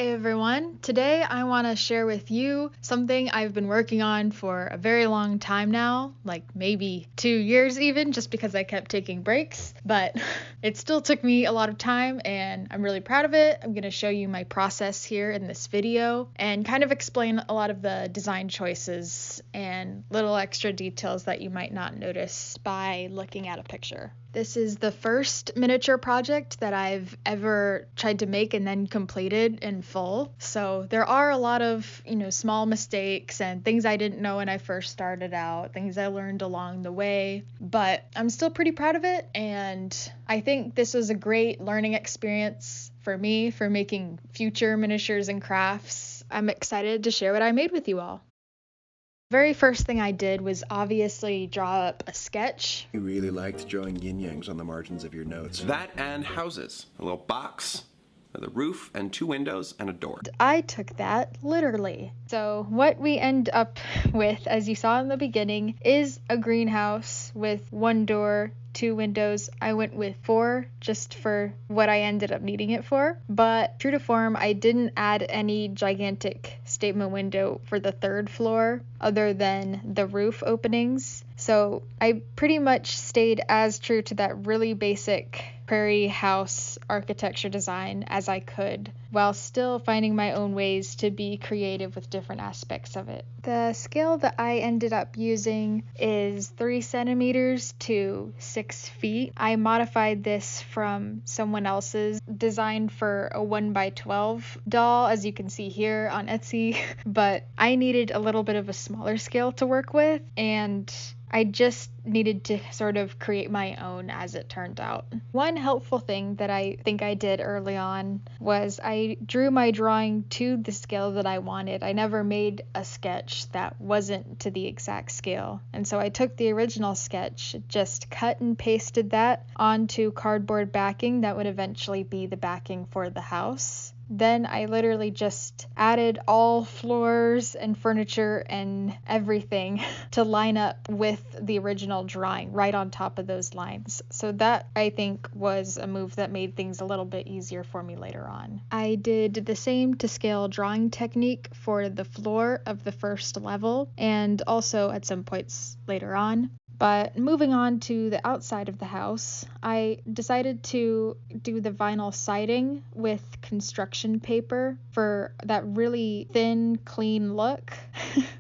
Hey everyone, today I want to share with you something I've been working on for a very long time now, like maybe 2 years even, just because I kept taking breaks, but it still took me a lot of time and I'm really proud of it. I'm going to show you my process here in this video and kind of explain a lot of the design choices and little extra details that you might not notice by looking at a picture. This is the first miniature project that I've ever tried to make and then completed in full. So there are a lot of, small mistakes and things I didn't know when I first started out, things I learned along the way, but I'm still pretty proud of it. And I think this was a great learning experience for me for making future miniatures and crafts. I'm excited to share what I made with you all. Very first thing I did was obviously draw up a sketch. You really liked drawing yin-yangs on the margins of your notes. That and houses. A little box, the roof, and 2 windows, and a door. I took that literally. So what we end up with, as you saw in the beginning, is a greenhouse with 1 door, 2 windows. I went with 4 just for what I ended up needing it for. But true to form, I didn't add any gigantic statement window for the 3rd floor other than the roof openings. So I pretty much stayed as true to that really basic prairie house architecture design as I could, while still finding my own ways to be creative with different aspects of it. The scale that I ended up using is 3 centimeters to 6 feet. I modified this from someone else's design for a 1x12 doll, as you can see here on Etsy, but I needed a little bit of a smaller scale to work with, and I just needed to sort of create my own as it turned out. One helpful thing that I think I did early on was I drew my drawing to the scale that I wanted. I never made a sketch that wasn't to the exact scale. And so I took the original sketch, just cut and pasted that onto cardboard backing that would eventually be the backing for the house. Then I literally just added all floors and furniture and everything to line up with the original drawing right on top of those lines. So that, I think, was a move that made things a little bit easier for me later on. I did the same to scale drawing technique for the floor of the 1st level and also at some points later on. But moving on to the outside of the house, I decided to do the vinyl siding with construction paper for that really thin, clean look,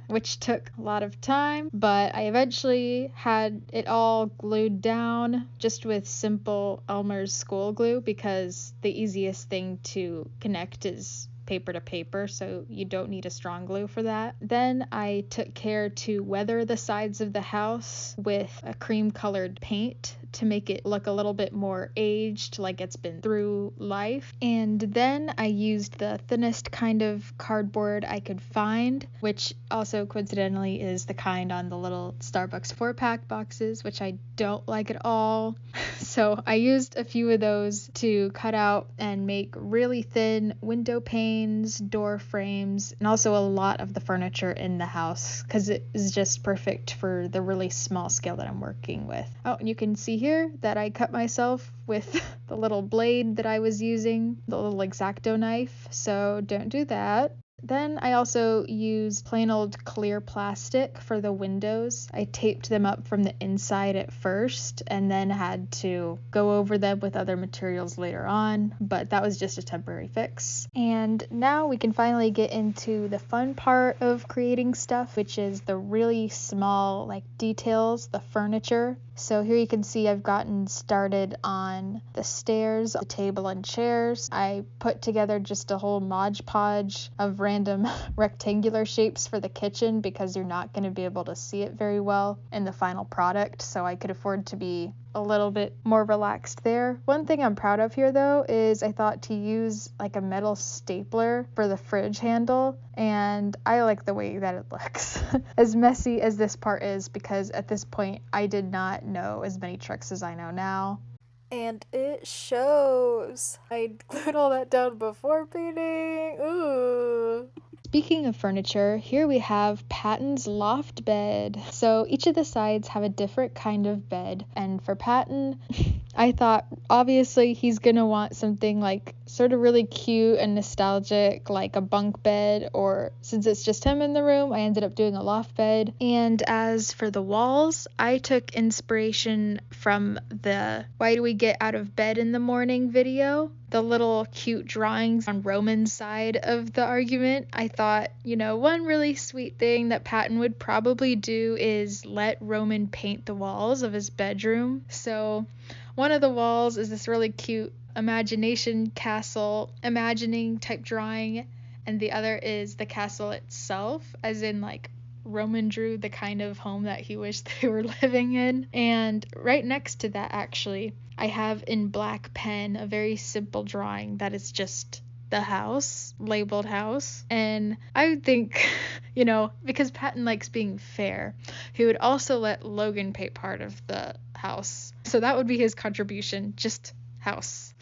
which took a lot of time, but I eventually had it all glued down just with simple Elmer's school glue because the easiest thing to connect is paper to paper, so you don't need a strong glue for that. Then I took care to weather the sides of the house with a cream colored paint to make it look a little bit more aged, like it's been through life. And then I used the thinnest kind of cardboard I could find, which also coincidentally is the kind on the little Starbucks 4-pack boxes, which I don't like at all. So I used a few of those to cut out and make really thin window panes, door frames, and also a lot of the furniture in the house because it is just perfect for the really small scale that I'm working with. Oh, and you can see here that I cut myself with the little blade that I was using, the little X-Acto knife, so don't do that. Then I also used plain old clear plastic for the windows. I taped them up from the inside at first and then had to go over them with other materials later on, but that was just a temporary fix. And now we can finally get into the fun part of creating stuff, which is the really small details, the furniture. So here you can see I've gotten started on the stairs, the table and chairs. I put together just a whole Mod Podge of random rectangular shapes for the kitchen because you're not going to be able to see it very well in the final product, so I could afford to be a little bit more relaxed there. One thing I'm proud of here though is I thought to use a metal stapler for the fridge handle, and I like the way that it looks. As messy as this part is, because at this point I did not know as many tricks as I know now. And it shows. I glued all that down before painting. Ooh. Speaking of furniture, here we have Patton's loft bed. So each of the sides have a different kind of bed, and for Patton, I thought obviously he's gonna want something like sort of really cute and nostalgic, like a bunk bed, or since it's just him in the room, I ended up doing a loft bed. And as for the walls, I took inspiration from the Why Do We Get Out of Bed in the Morning video. The little cute drawings on Roman's side of the argument. I thought, one really sweet thing that Patton would probably do is let Roman paint the walls of his bedroom. So one of the walls is this really cute imagination castle, imagining type drawing, and the other is the castle itself, as in like Roman drew the kind of home that he wished they were living in. And right next to that, actually, I have in black pen a very simple drawing that is just the house, labeled house. And I think, because Patton likes being fair, he would also let Logan paint part of the house. So that would be his contribution, just house.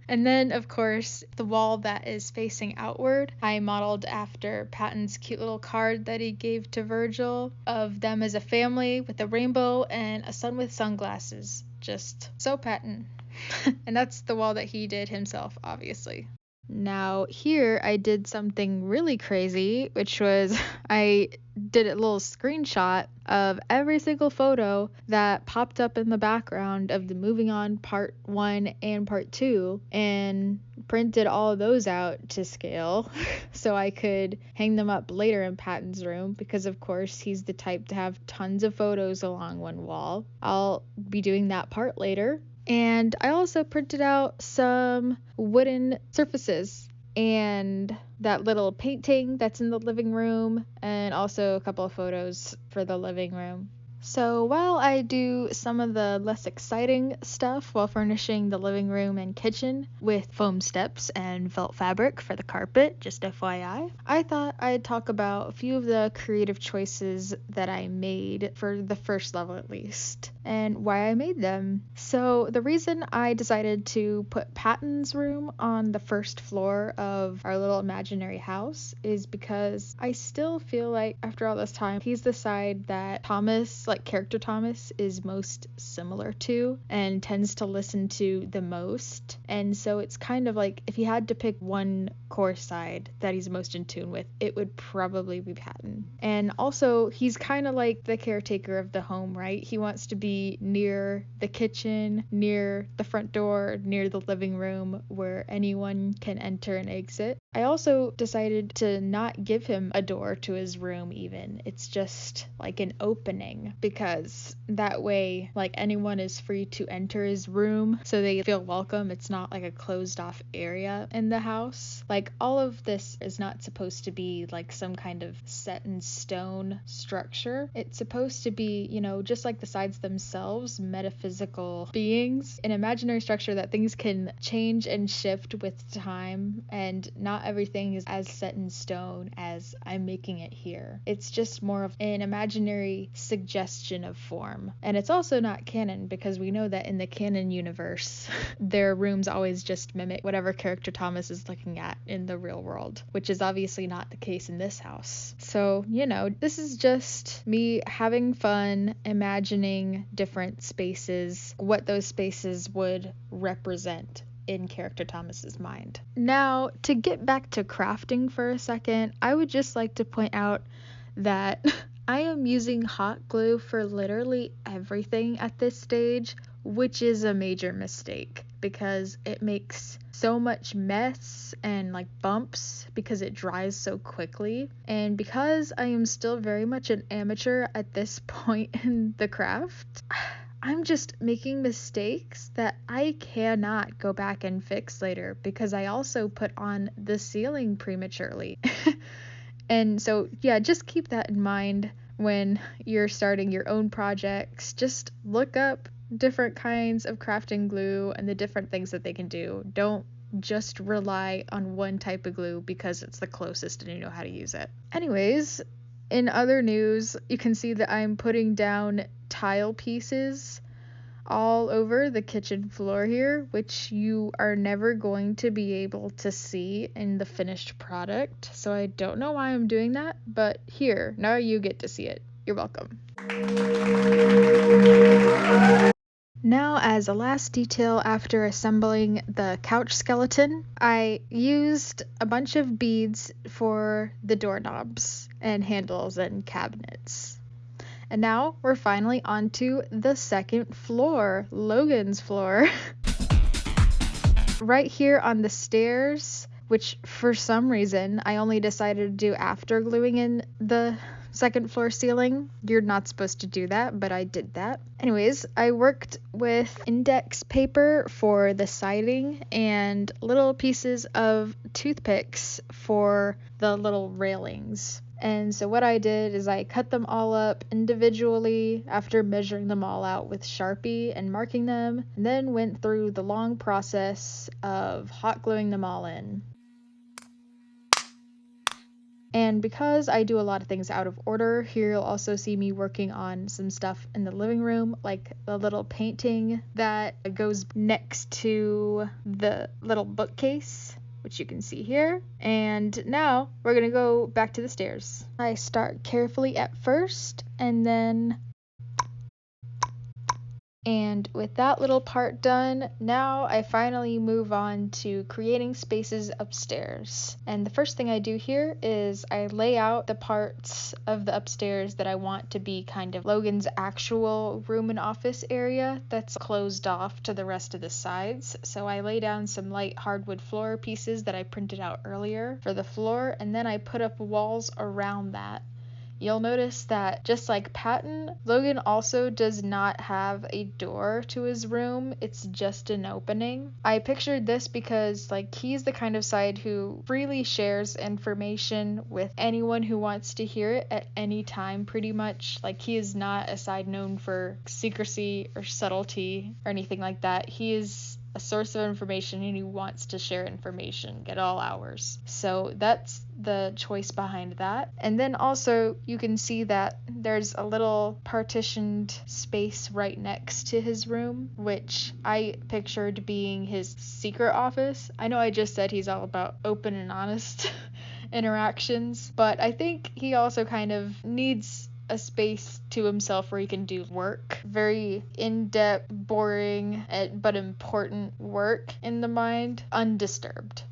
And then, of course, the wall that is facing outward, I modeled after Patton's cute little card that he gave to Virgil of them as a family with a rainbow and a sun with sunglasses. Just so Patton. And that's the wall that he did himself, obviously. Now here I did something really crazy, which was I did a little screenshot of every single photo that popped up in the background of the Moving On Part 1 and Part 2 and printed all of those out to scale so I could hang them up later in Patton's room because of course he's the type to have tons of photos along one wall. I'll be doing that part later. And I also printed out some wooden surfaces and that little painting that's in the living room and also a couple of photos for the living room. So while I do some of the less exciting stuff while furnishing the living room and kitchen with foam steps and felt fabric for the carpet, just FYI, I thought I'd talk about a few of the creative choices that I made for the first level at least, and why I made them. So the reason I decided to put Patton's room on the first floor of our little imaginary house is because I still feel like after all this time, he's the side that character Thomas is most similar to and tends to listen to the most. And so it's kind of like if he had to pick one core side that he's most in tune with, it would probably be Patton. And also he's kind of like the caretaker of the home, right? He wants to be near the kitchen, near the front door, near the living room where anyone can enter and exit. I also decided to not give him a door to his room even. It's just like an opening because that way like anyone is free to enter his room so they feel welcome. It's not like a closed off area in the house. Like all of this is not supposed to be like some kind of set in stone structure. It's supposed to be, just like the sides themselves, metaphysical beings, an imaginary structure that things can change and shift with time, and not everything is as set in stone as I'm making it here. It's just more of an imaginary suggestion of form. And it's also not canon because we know that in the canon universe, their rooms always just mimic whatever character Thomas is looking at in the real world, which is obviously not the case in this house. So, this is just me having fun, imagining different spaces, what those spaces would represent in character Thomas's mind. Now, to get back to crafting for a second, I would just like to point out that I am using hot glue for literally everything at this stage, which is a major mistake because it makes so much mess and like bumps because it dries so quickly. And because I am still very much an amateur at this point in the craft, I'm just making mistakes that I cannot go back and fix later because I also put on the ceiling prematurely. And so, just keep that in mind when you're starting your own projects. Just look up different kinds of crafting glue and the different things that they can do. Don't just rely on one type of glue because it's the closest and you know how to use it. Anyways, in other news, you can see that I'm putting down tile pieces all over the kitchen floor here, which you are never going to be able to see in the finished product. So I don't know why I'm doing that, but here, now you get to see it. You're welcome. Now, as a last detail after assembling the couch skeleton, I used a bunch of beads for the doorknobs and handles and cabinets. And now we're finally onto the second floor, Logan's floor. Right here on the stairs, which for some reason I only decided to do after gluing in the second floor ceiling. You're not supposed to do that, but I did that. Anyways, I worked with index paper for the siding and little pieces of toothpicks for the little railings. And so what I did is I cut them all up individually after measuring them all out with Sharpie and marking them, and then went through the long process of hot gluing them all in. And because I do a lot of things out of order, here you'll also see me working on some stuff in the living room, like the little painting that goes next to the little bookcase, which you can see here. And now we're gonna go back to the stairs. I start carefully at first, and with that little part done, now I finally move on to creating spaces upstairs. And the first thing I do here is I lay out the parts of the upstairs that I want to be kind of Logan's actual room and office area that's closed off to the rest of the sides. So I lay down some light hardwood floor pieces that I printed out earlier for the floor, and then I put up walls around that. You'll notice that just like Patton, Logan also does not have a door to his room. It's just an opening. I pictured this because he's the kind of side who freely shares information with anyone who wants to hear it at any time, pretty much. He is not a side known for secrecy or subtlety or anything like that. He is a source of information and he wants to share information at all hours. So that's the choice behind that. And then also you can see that there's a little partitioned space right next to his room, which I pictured being his secret office. I know I just said he's all about open and honest interactions, but I think he also kind of needs a space to himself where he can do work. Very in-depth, boring, but important work in the mind, undisturbed.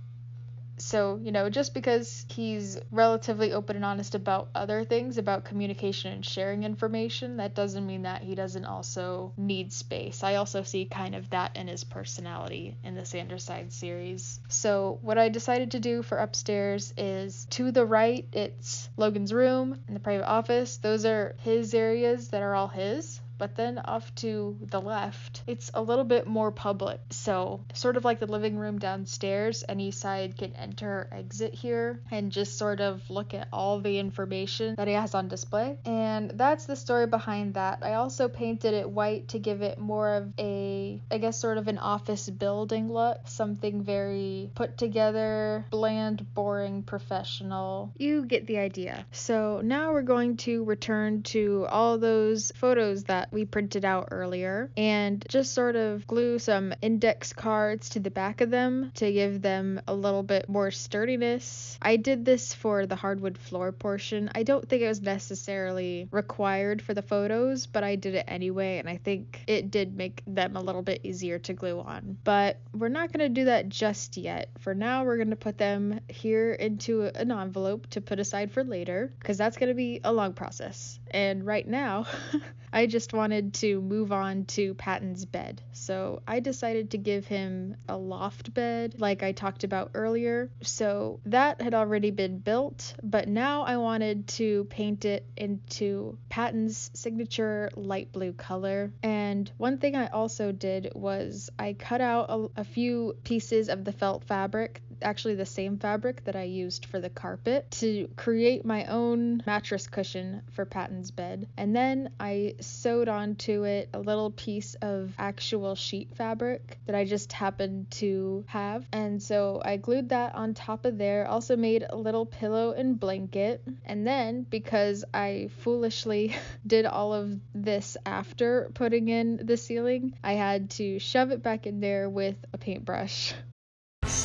So, just because he's relatively open and honest about other things, about communication and sharing information, that doesn't mean that he doesn't also need space. I also see kind of that in his personality in the Sanderside series. So what I decided to do for upstairs is to the right, it's Logan's room and the private office. Those are his areas that are all his. But then off to the left, it's a little bit more public. So sort of like the living room downstairs, any side can enter or exit here and just sort of look at all the information that he has on display. And that's the story behind that. I also painted it white to give it more of a, I guess, sort of an office building look. Something very put together, bland, boring, professional. You get the idea. So now we're going to return to all those photos that we printed out earlier and just sort of glue some index cards to the back of them to give them a little bit more sturdiness. I did this for the hardwood floor portion. I don't think it was necessarily required for the photos, but I did it anyway, and I think it did make them a little bit easier to glue on. But we're not going to do that just yet. For now, we're going to put them here into an envelope to put aside for later, because that's going to be a long process. And right now, I just wanted to move on to Patton's bed. So I decided to give him a loft bed like I talked about earlier. So that had already been built, but now I wanted to paint it into Patton's signature light blue color. And one thing I also did was I cut out a few pieces of the felt fabric, actually the same fabric that I used for the carpet, to create my own mattress cushion for Patton's bed. And then I sewed onto it a little piece of actual sheet fabric that I just happened to have. And so I glued that on top of there, also made a little pillow and blanket. And then, because I foolishly did all of this after putting in the ceiling, I had to shove it back in there with a paintbrush.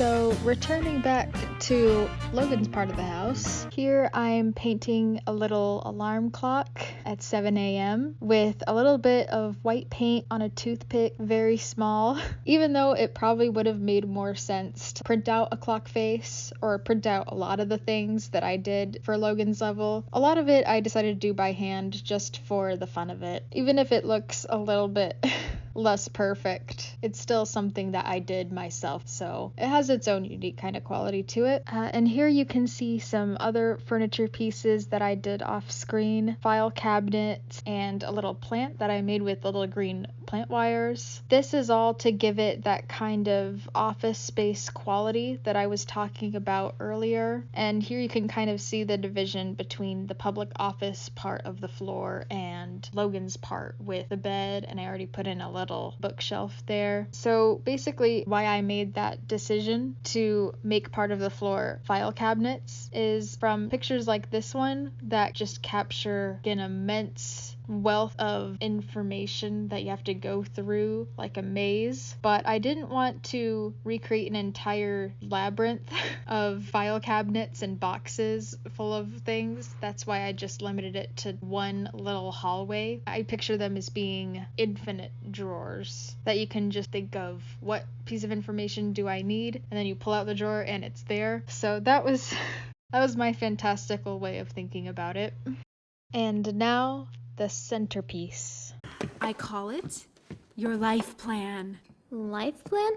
So returning back to Logan's part of the house, here I'm painting a little alarm clock at 7 a.m. with a little bit of white paint on a toothpick, very small, even though it probably would have made more sense to print out a clock face or print out a lot of the things that I did for Logan's level. A lot of it I decided to do by hand just for the fun of it. Even if it looks a little bit less perfect, it's still something that I did myself, so it has its own unique kind of quality to it. And here you can see some other furniture pieces that I did off screen, file cabinets, and a little plant that I made with little green plant wires. This is all to give it that kind of office space quality that I was talking about earlier. And here you can kind of see the division between the public office part of the floor and Logan's part with the bed, and I already put in a little bookshelf there. So basically why I made that decision to make part of the floor file cabinets is from pictures like this one that just capture an immense wealth of information that you have to go through like a maze, but I didn't want to recreate an entire labyrinth of file cabinets and boxes full of things. That's why I just limited it to one little hallway. I picture them as being infinite drawers that you can just think of, what piece of information do I need, and then you pull out the drawer and it's there. So that was my fantastical way of thinking about it. And now the centerpiece. I call it your life plan. Life plan?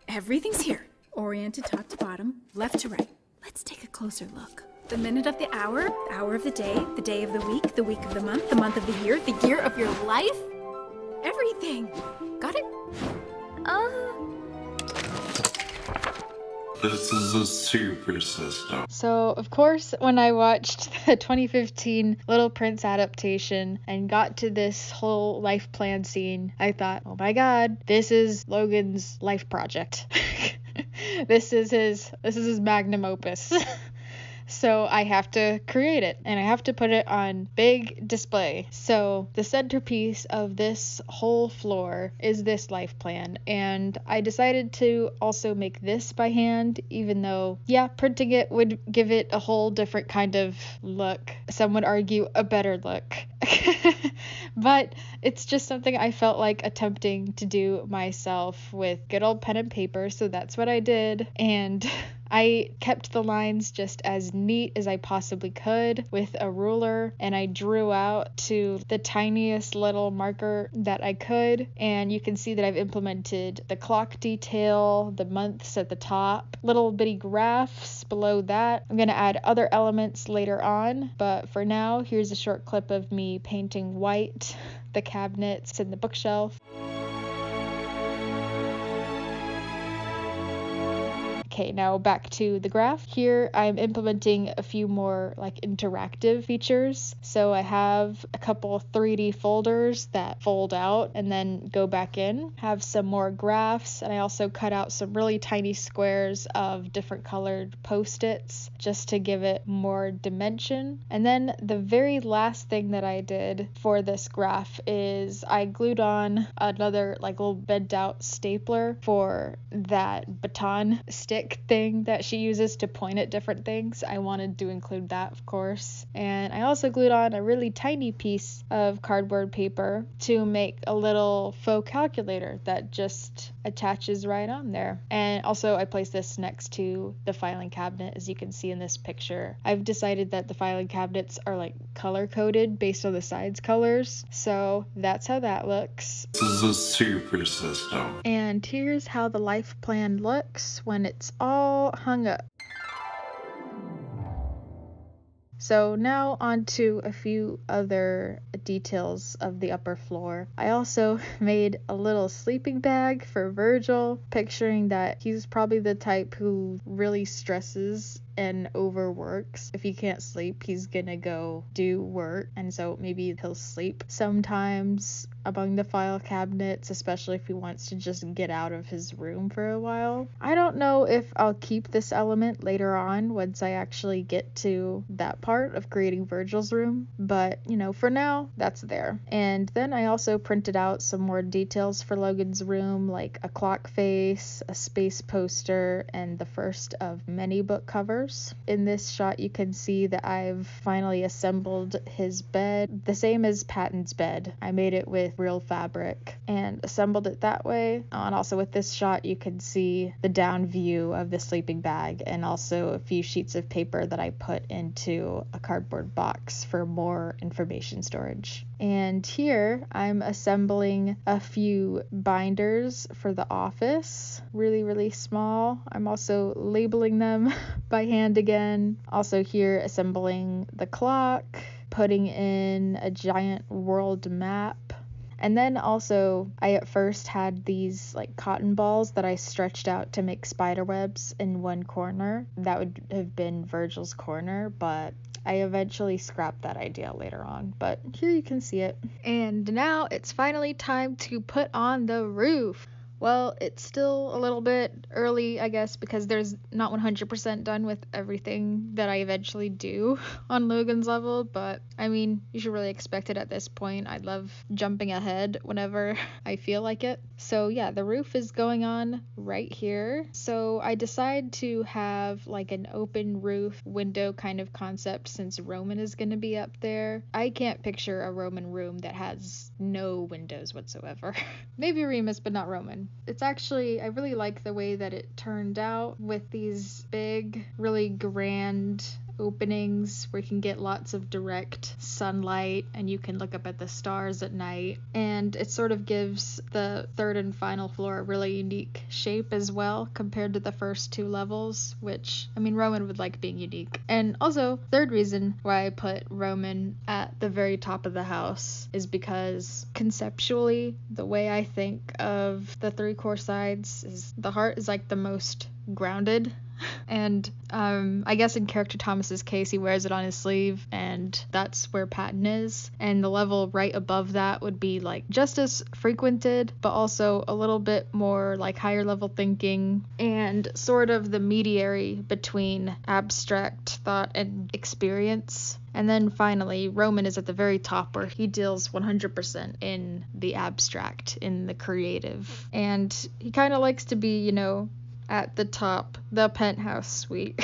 Everything's here, oriented top to bottom, left to right. Let's take a closer look. The minute of the hour of the day of the week of the month of the year of your life. Everything. Got it? This is a super system. So, of course, when I watched the 2015 Little Prince adaptation and got to this whole life plan scene, I thought, oh my god, this is Logan's life project. This is his magnum opus. So I have to create it and I have to put it on big display. So the centerpiece of this whole floor is this life plan, and I decided to also make this by hand, even though, yeah, printing it would give it a whole different kind of look. Some would argue a better look. But it's just something I felt like attempting to do myself with good old pen and paper, so that's what I did. And I kept the lines just as neat as I possibly could with a ruler, and I drew out to the tiniest little marker that I could. And you can see that I've implemented the clock detail, the months at the top, little bitty graphs below that. I'm going to add other elements later on, but for now, here's a short clip of me painting white the cabinets and the bookshelf. Okay, now back to the graph. Here I'm implementing a few more like interactive features. So I have a couple 3D folders that fold out and then go back in. Have some more graphs, and I also cut out some really tiny squares of different colored post-its just to give it more dimension. And then the very last thing that I did for this graph is I glued on another like little bent out stapler for that baton stick thing that she uses to point at different things. I wanted to include that, of course. And I also glued on a really tiny piece of cardboard paper to make a little faux calculator that just attaches right on there. And also I placed this next to the filing cabinet, as you can see in this picture. I've decided that the filing cabinets are like color coded based on the sides colors, so that's how that looks. This is a super system. And here's how the life plan looks when it's all hung up. So now on to a few other details of the upper floor. I also made a little sleeping bag for Virgil, picturing that he's probably the type who really stresses and overworks. If he can't sleep, he's gonna go do work, and so maybe he'll sleep sometimes among the file cabinets, especially if he wants to just get out of his room for a while. I don't know if I'll keep this element later on once I actually get to that part of creating Virgil's room, but you know, for now, that's there. And then I also printed out some more details for Logan's room, like a clock face, a space poster, and the first of many book covers. In this shot, you can see that I've finally assembled his bed, the same as Patton's bed. I made it with real fabric and assembled it that way. And also with this shot, you can see the down view of the sleeping bag and also a few sheets of paper that I put into a cardboard box for more information storage. And here I'm assembling a few binders for the office, really small. I'm also labeling them by hand again. Also here assembling the clock, putting in a giant world map. And then also, I at first had these like cotton balls that I stretched out to make spider webs in one corner. That would have been Virgil's corner, but I eventually scrapped that idea later on. But here you can see it. And now it's finally time to put on the roof. Well, it's still a little bit early, I guess, because there's not 100% done with everything that I eventually do on Logan's level, but I mean, you should really expect it at this point. I love jumping ahead whenever I feel like it. So yeah, the roof is going on right here. So I decide to have like an open roof window kind of concept since Roman is going to be up there. I can't picture a Roman room that has no windows whatsoever. Maybe Remus, but not Roman. It's actually, I really like the way that it turned out with these big, really grand openings where you can get lots of direct sunlight and you can look up at the stars at night, and it sort of gives the third and final floor a really unique shape as well compared to the first two levels, which I mean Roman would like being unique. And also third reason why I put Roman at the very top of the house is because conceptually the way I think of the three core sides is the heart is like the most grounded. And I guess in character Thomas's case, he wears it on his sleeve, and that's where Patton is. And the level right above that would be like just as frequented, but also a little bit more like higher level thinking and sort of the mediary between abstract thought and experience. And then finally, Roman is at the very top where he deals 100% in the abstract, in the creative. And he kind of likes to be, you know, at the top, the penthouse suite.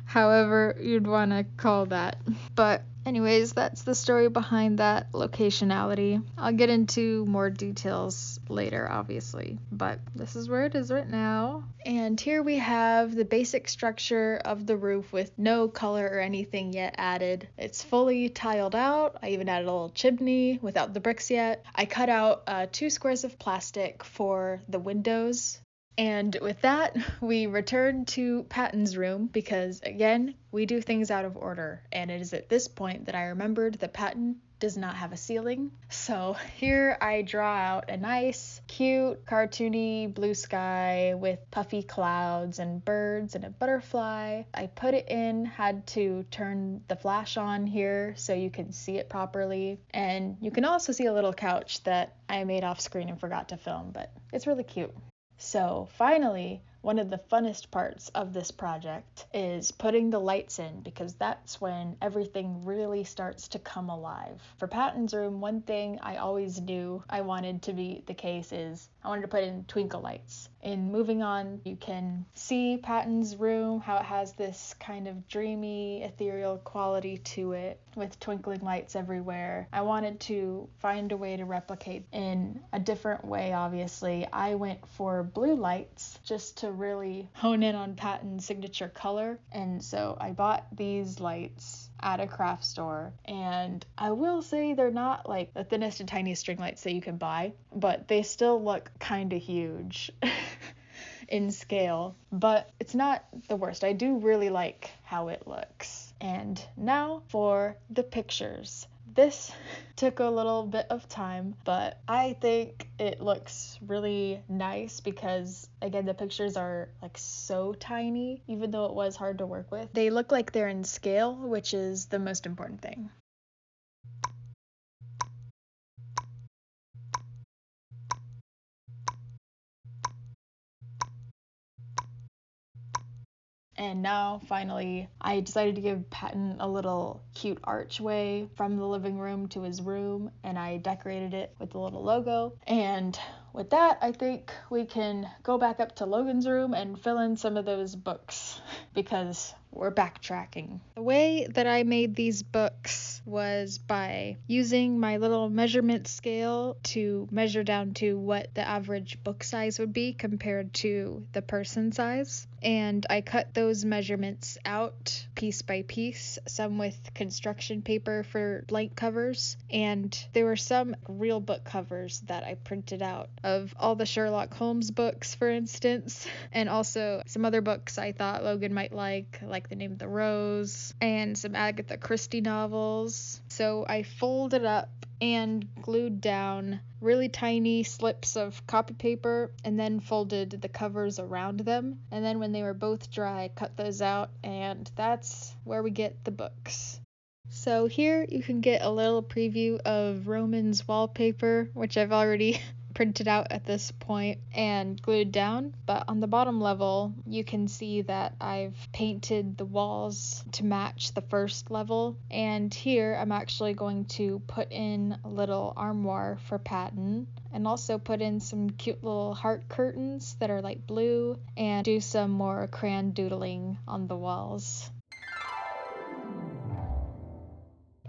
However you'd want to call that. But anyways, that's the story behind that locationality. I'll get into more details later, obviously, but this is where it is right now. And here we have the basic structure of the roof with no color or anything yet added. It's fully tiled out. I even added a little chimney without the bricks yet. I cut out 2 squares of plastic for the windows. And with that, we return to Patton's room because, again, we do things out of order. And it is at this point that I remembered that Patton does not have a ceiling. So here I draw out a nice, cute, cartoony blue sky with puffy clouds and birds and a butterfly. I put it in, had to turn the flash on here so you can see it properly. And you can also see a little couch that I made off screen and forgot to film, but it's really cute. So finally, one of the funnest parts of this project is putting the lights in, because that's when everything really starts to come alive. For Patton's room, one thing I always knew I wanted to be the case is I wanted to put in twinkle lights. In moving on, you can see Patton's room, how it has this kind of dreamy, ethereal quality to it with twinkling lights everywhere. I wanted to find a way to replicate in a different way, obviously. I went for blue lights just to really hone in on Patton's signature color. And so I bought these lights at a craft store, and I will say they're not like the thinnest and tiniest string lights that you can buy, but they still look kind of huge in scale, but it's not the worst. I do really like how it looks. And now for the pictures. This took a little bit of time, but I think it looks really nice because, again, the pictures are like so tiny, even though it was hard to work with. They look like they're in scale, which is the most important thing. And now, finally, I decided to give Patton a little cute archway from the living room to his room, and I decorated it with the little logo. And with that, I think we can go back up to Logan's room and fill in some of those books, because we're backtracking. The way that I made these books was by using my little measurement scale to measure down to what the average book size would be compared to the person size. And I cut those measurements out piece by piece, some with construction paper for blank covers, and there were some real book covers that I printed out of all the Sherlock Holmes books, for instance, and also some other books I thought Logan might like The Name of the Rose, and some Agatha Christie novels. So I folded up and glued down really tiny slips of copy paper and then folded the covers around them. And then when they were both dry, I cut those out, and that's where we get the books. So here you can get a little preview of Roman's wallpaper, which I've already printed out at this point and glued down, but on the bottom level you can see that I've painted the walls to match the first level, and here I'm actually going to put in a little armoire for Patton and also put in some cute little heart curtains that are light blue and do some more crayon doodling on the walls.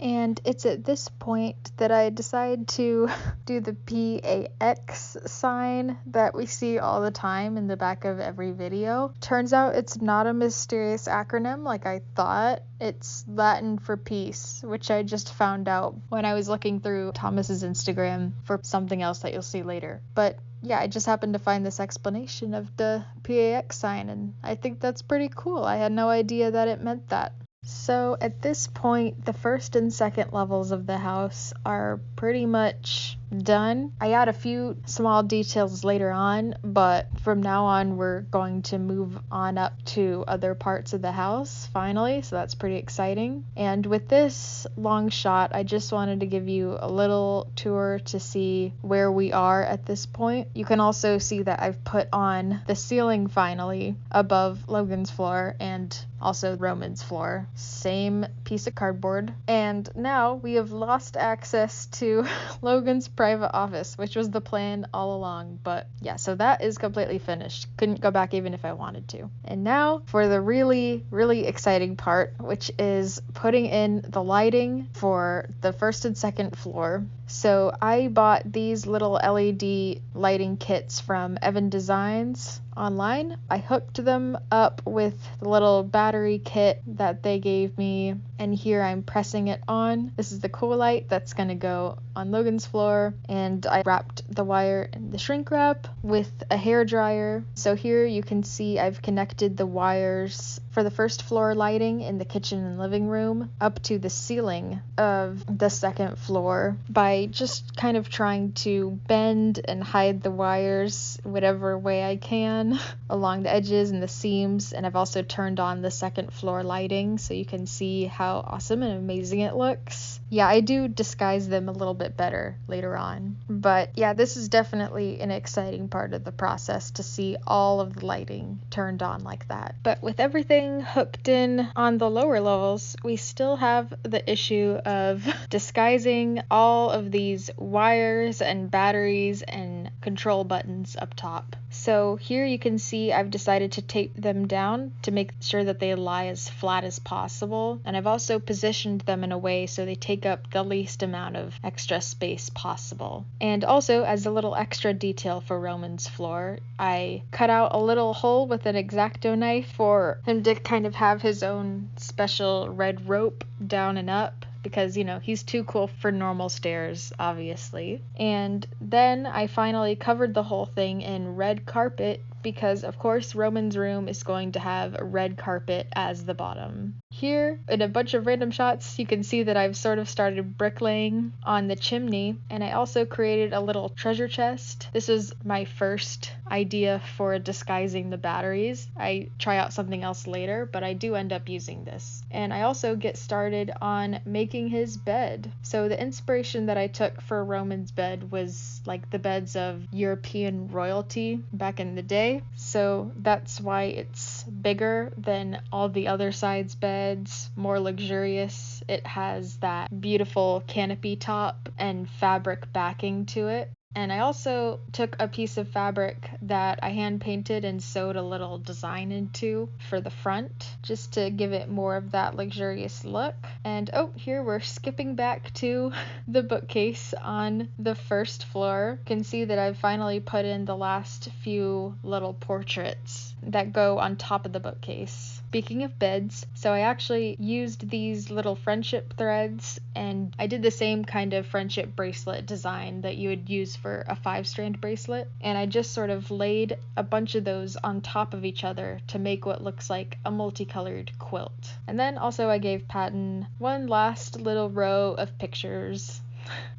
And it's at this point that I decide to do the PAX sign that we see all the time in the back of every video. Turns out it's not a mysterious acronym like I thought. It's Latin for peace, which I just found out when I was looking through Thomas's Instagram for something else that you'll see later. But yeah, I just happened to find this explanation of the PAX sign, and I think that's pretty cool. I had no idea that it meant that. So at this point, the first and second levels of the house are pretty much done. I add a few small details later on, but from now on we're going to move on up to other parts of the house finally, so that's pretty exciting. And with this long shot, I just wanted to give you a little tour to see where we are at this point. You can also see that I've put on the ceiling finally above Logan's floor and also Roman's floor. Same piece of cardboard. And now we have lost access to Logan's private office, which was the plan all along. But yeah, so that is completely finished. Couldn't go back even if I wanted to. And now for the really, really exciting part, which is putting in the lighting for the first and second floor. So I bought these little LED lighting kits from Evan Designs online. I hooked them up with the little battery kit that they gave me, and here I'm pressing it on. This is the cool light that's gonna go on Logan's floor, and I wrapped the wire in the shrink wrap with a hair dryer. So here you can see I've connected the wires for the first floor lighting in the kitchen and living room up to the ceiling of the second floor by just kind of trying to bend and hide the wires whatever way I can along the edges and the seams. And I've also turned on the second floor lighting so you can see how awesome and amazing it looks. Yeah, I do disguise them a little bit better later on. But yeah, this is definitely an exciting part of the process to see all of the lighting turned on like that. But with everything hooked in on the lower levels, we still have the issue of disguising all of these wires and batteries and control buttons up top. So here you can see I've decided to tape them down to make sure that they lie as flat as possible. And I've also positioned them in a way so they take up the least amount of extra space possible. And also, as a little extra detail for Roman's floor, I cut out a little hole with an X-Acto knife for him to kind of have his own special red rope down and up, because, you know, he's too cool for normal stairs, obviously. And then I finally covered the whole thing in red carpet because, of course, Roman's room is going to have a red carpet as the bottom. Here, in a bunch of random shots, you can see that I've sort of started bricklaying on the chimney, and I also created a little treasure chest. This was my first idea for disguising the batteries. I try out something else later, but I do end up using this. And I also get started on making his bed. So the inspiration that I took for Roman's bed was like the beds of European royalty back in the day. So that's why it's bigger than all the other side's beds, more luxurious. It has that beautiful canopy top and fabric backing to it. And I also took a piece of fabric that I hand painted and sewed a little design into for the front, just to give it more of that luxurious look. And oh, here we're skipping back to the bookcase on the first floor. You can see that I've finally put in the last few little portraits that go on top of the bookcase. Speaking of beds, so I actually used these little friendship threads, and I did the same kind of friendship bracelet design that you would use for a 5-strand bracelet, and I just sort of laid a bunch of those on top of each other to make what looks like a multicolored quilt. And then also I gave Patton one last little row of pictures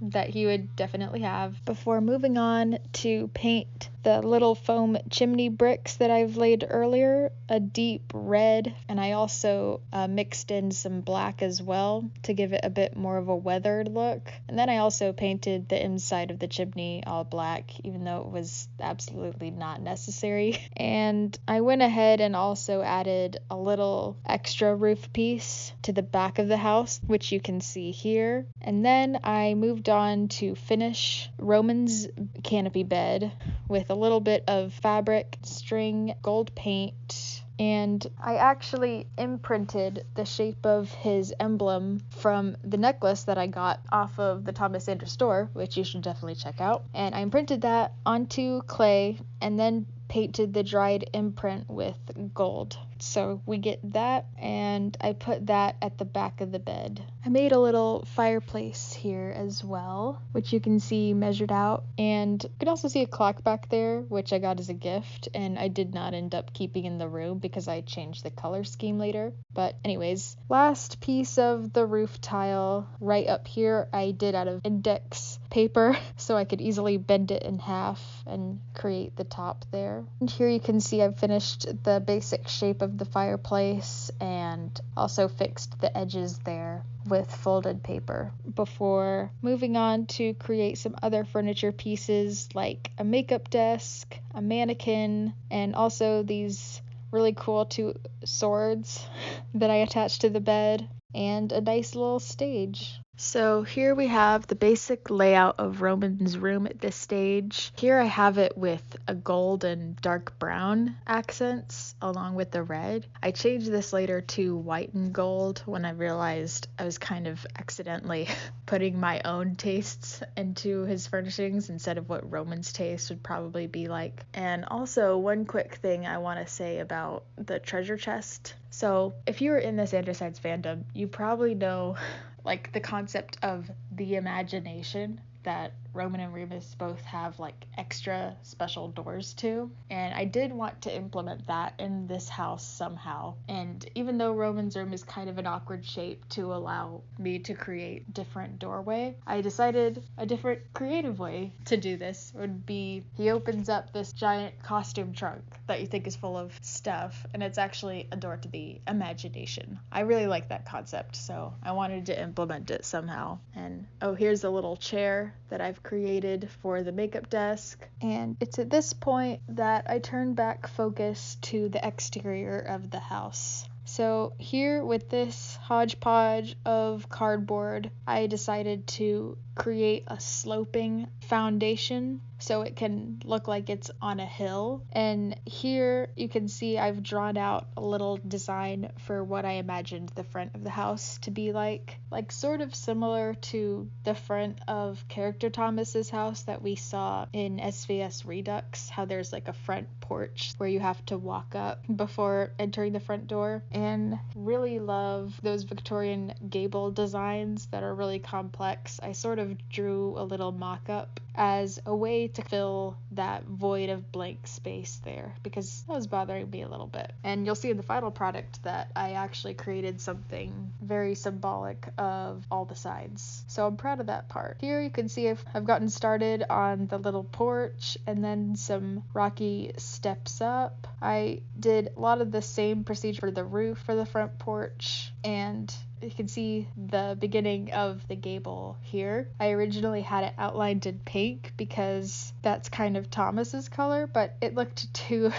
that he would definitely have before moving on to paint the little foam chimney bricks that I've laid earlier a deep red, and I also mixed in some black as well to give it a bit more of a weathered look. And then I also painted the inside of the chimney all black, even though it was absolutely not necessary. And I went ahead and also added a little extra roof piece to the back of the house, which you can see here. And then I moved on to finish Roman's canopy bed with a little bit of fabric, string, gold paint, and I actually imprinted the shape of his emblem from the necklace that I got off of the Thomas Sanders store, which you should definitely check out. And I imprinted that onto clay and then painted the dried imprint with gold. So we get that, and I put that at the back of the bed. I made a little fireplace here as well, which you can see measured out, and you can also see a clock back there, which I got as a gift, and I did not end up keeping in the room because I changed the color scheme later. But anyways, last piece of the roof tile right up here I did out of index paper so I could easily bend it in half and create the top there. And here you can see I've finished the basic shape of the fireplace and also fixed the edges there with folded paper before moving on to create some other furniture pieces like a makeup desk, a mannequin, and also these really cool 2 swords that I attached to the bed, and a nice little stage. So here we have the basic layout of Roman's room at this stage. Here I have it with a gold and dark brown accents along with the red. I changed this later to white and gold when I realized I was kind of accidentally putting my own tastes into his furnishings instead of what Roman's taste would probably be like. And also one quick thing I want to say about the treasure chest. So if you were in this Andersides fandom, you probably know like the concept of the imagination that Roman and Remus both have like extra special doors to, and I did want to implement that in this house somehow. And even though Roman's room is kind of an awkward shape to allow me to create different doorway, I decided a different creative way to do this would be he opens up this giant costume trunk that you think is full of stuff, and it's actually a door to the imagination. I really like that concept, so I wanted to implement it somehow. And oh, here's a little chair that I've created for the makeup desk, and it's at this point that I turn back focus to the exterior of the house. So here with this hodgepodge of cardboard, I decided to create a sloping foundation so it can look like it's on a hill. And here you can see I've drawn out a little design for what I imagined the front of the house to be like sort of similar to the front of Character Thomas's house that we saw in SVS Redux, how there's like a front porch where you have to walk up before entering the front door. And really love those Victorian gable designs that are really complex. I sort of drew a little mock-up as a way to fill that void of blank space there because that was bothering me a little bit. And you'll see in the final product that I actually created something very symbolic of all the sides. So I'm proud of that part. Here you can see I've gotten started on the little porch and then some rocky steps up. I did a lot of the same procedure for the roof for the front porch, and you can see the beginning of the gable here. I originally had it outlined in pink because that's kind of Thomas's color, but it looked too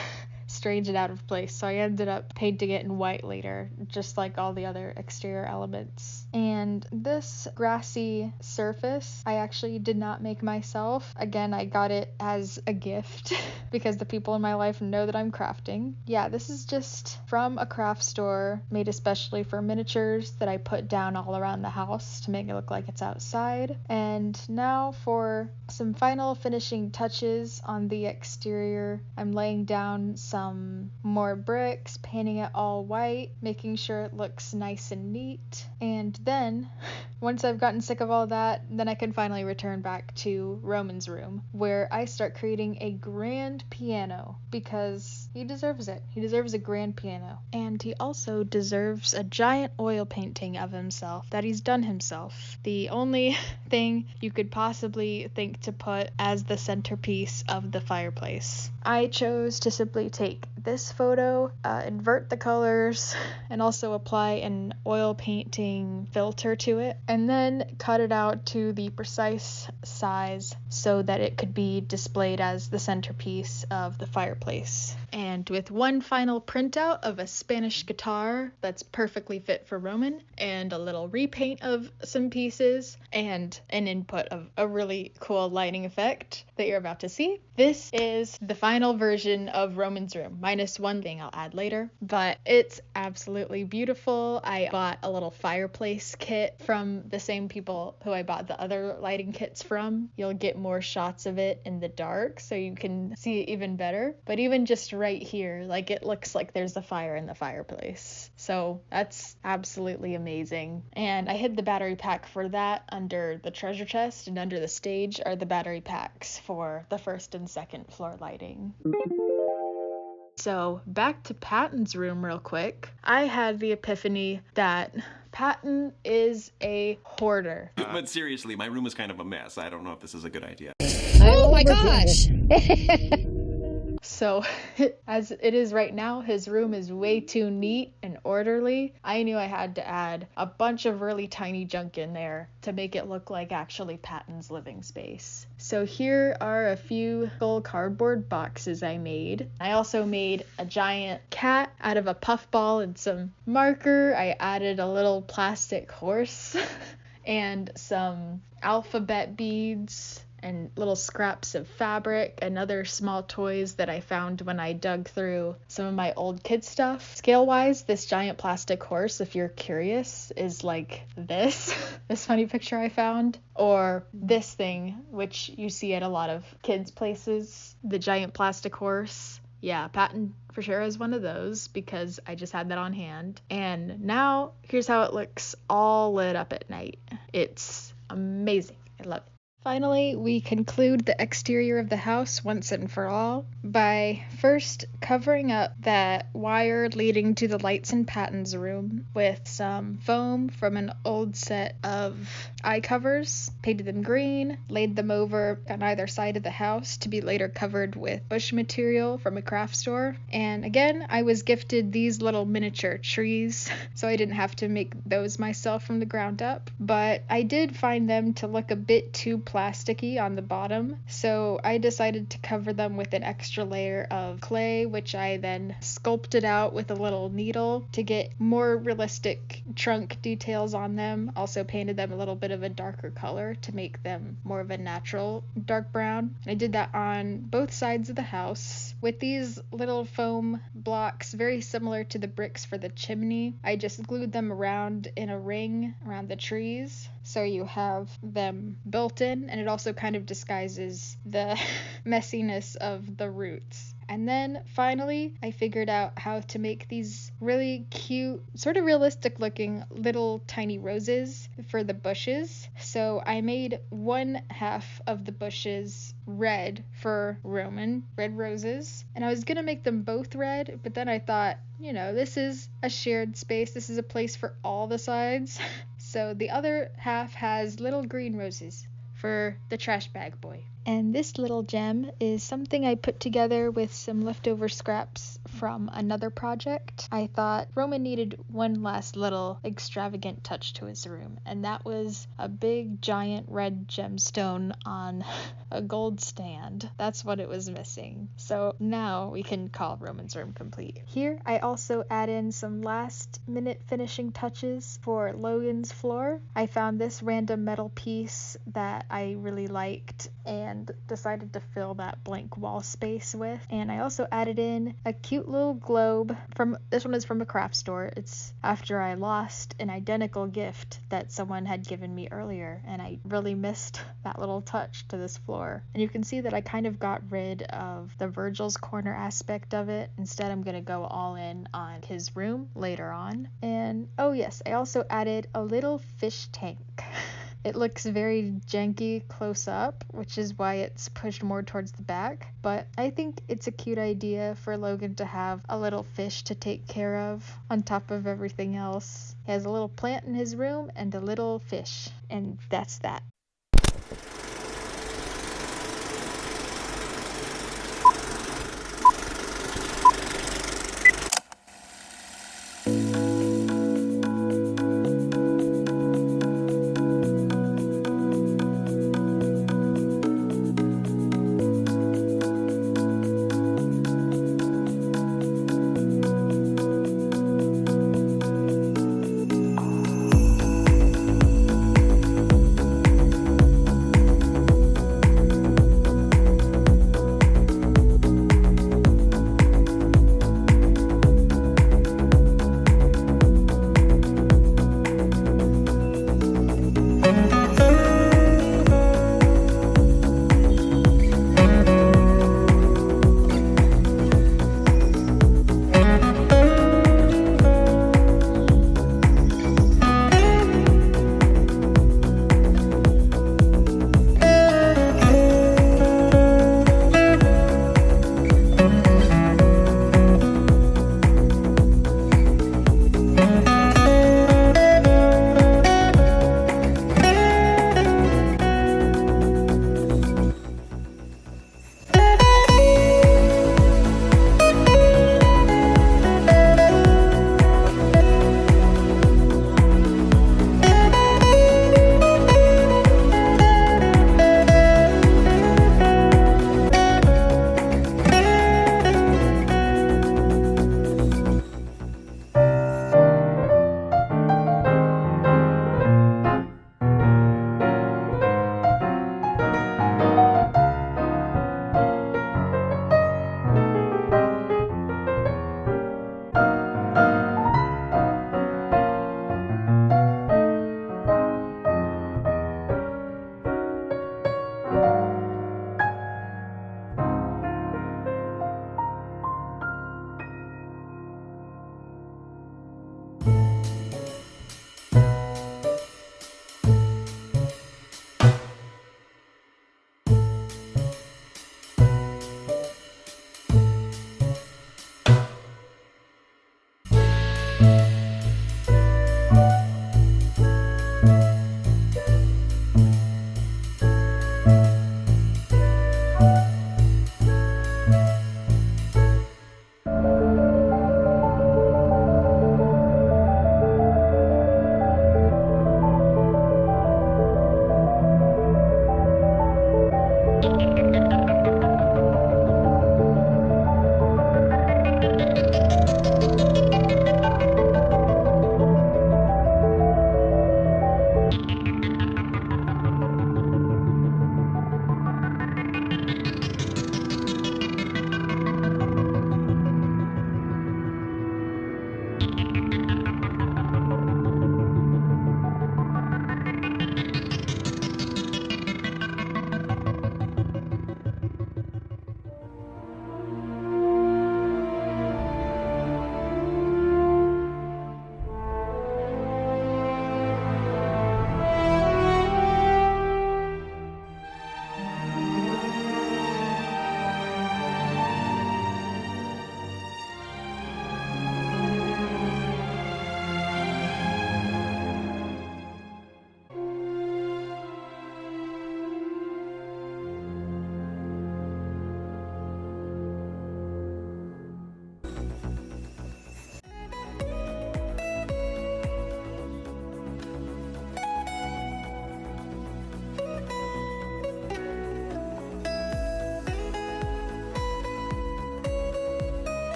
strange and out of place, so I ended up painting it in white later, just like all the other exterior elements. And this grassy surface I actually did not make myself. Again, I got it as a gift because the people in my life know that I'm crafting. Yeah, this is just from a craft store made especially for miniatures that I put down all around the house to make it look like it's outside. And now for some final finishing touches on the exterior, I'm laying down some more bricks, painting it all white, making sure it looks nice and neat. And then, once I've gotten sick of all that, then I can finally return back to Roman's room, where I start creating a grand piano, because he deserves it. He deserves a grand piano. And he also deserves a giant oil painting of himself that he's done himself. The only thing you could possibly think to put as the centerpiece of the fireplace. I chose to simply take this photo, invert the colors, and also apply an oil painting filter to it, and then cut it out to the precise size so that it could be displayed as the centerpiece of the fireplace. And with one final printout of a Spanish guitar that's perfectly fit for Roman, and a little repaint of some pieces, and an input of a really cool lighting effect that you're about to see, this is the final version of Roman's room, minus one thing I'll add later, but it's absolutely beautiful. I bought a little fireplace kit from the same people who I bought the other lighting kits from. You'll get more shots of it in the dark so you can see it even better, but even just right here, like, it looks like there's a fire in the fireplace. So that's absolutely amazing. And I hid the battery pack for that under the treasure chest, and under the stage are the battery packs for the first and second floor lighting. So back to Patton's room real quick. I had the epiphany that Patton is a hoarder. But seriously, my room is kind of a mess. I don't know if this is a good idea. Oh my gosh! So, as it is right now, his room is way too neat and orderly. I knew I had to add a bunch of really tiny junk in there to make it look like actually Patton's living space. So here are a few little cardboard boxes I made. I also made a giant cat out of a puffball and some marker. I added a little plastic horse and some alphabet beads and little scraps of fabric and other small toys that I found when I dug through some of my old kid stuff. Scale-wise, this giant plastic horse, if you're curious, is like this funny picture I found, or this thing, which you see at a lot of kids' places, the giant plastic horse. Yeah, Patton for sure is one of those because I just had that on hand. And now here's how it looks all lit up at night. It's amazing. I love it. Finally, we conclude the exterior of the house once and for all by first covering up that wire leading to the lights in Patton's room with some foam from an old set of eye covers, painted them green, laid them over on either side of the house to be later covered with bush material from a craft store. And again, I was gifted these little miniature trees, so I didn't have to make those myself from the ground up, but I did find them to look a bit too plasticky on the bottom, so I decided to cover them with an extra layer of clay, which I then sculpted out with a little needle to get more realistic trunk details on them. Also painted them a little bit of a darker color to make them more of a natural dark brown. And I did that on both sides of the house with these little foam blocks, very similar to the bricks for the chimney. I just glued them around in a ring around the trees, so you have them built in, and it also kind of disguises the messiness of the roots. And then finally, I figured out how to make these really cute, sort of realistic looking little tiny roses for the bushes. So I made one half of the bushes red for Roman, red roses. And I was gonna make them both red, but then I thought, this is a shared space. This is a place for all the sides. So the other half has little green roses for the trash bag boy. And this little gem is something I put together with some leftover scraps from another project. I thought Roman needed one last little extravagant touch to his room, and that was a big giant red gemstone on a gold stand. That's what it was missing. So now we can call Roman's room complete. Here I also add in some last minute finishing touches for Logan's floor. I found this random metal piece that I really liked and decided to fill that blank wall space with. And I also added in a cute little globe this one is from a craft store. It's after I lost an identical gift that someone had given me earlier, and I really missed that little touch to this floor. And you can see that I kind of got rid of the Virgil's corner aspect of it. Instead, I'm gonna go all in on his room later on. And oh yes, I also added a little fish tank. It looks very janky close up, which is why it's pushed more towards the back, but I think it's a cute idea for Logan to have a little fish to take care of on top of everything else. He has a little plant in his room and a little fish, and that's that.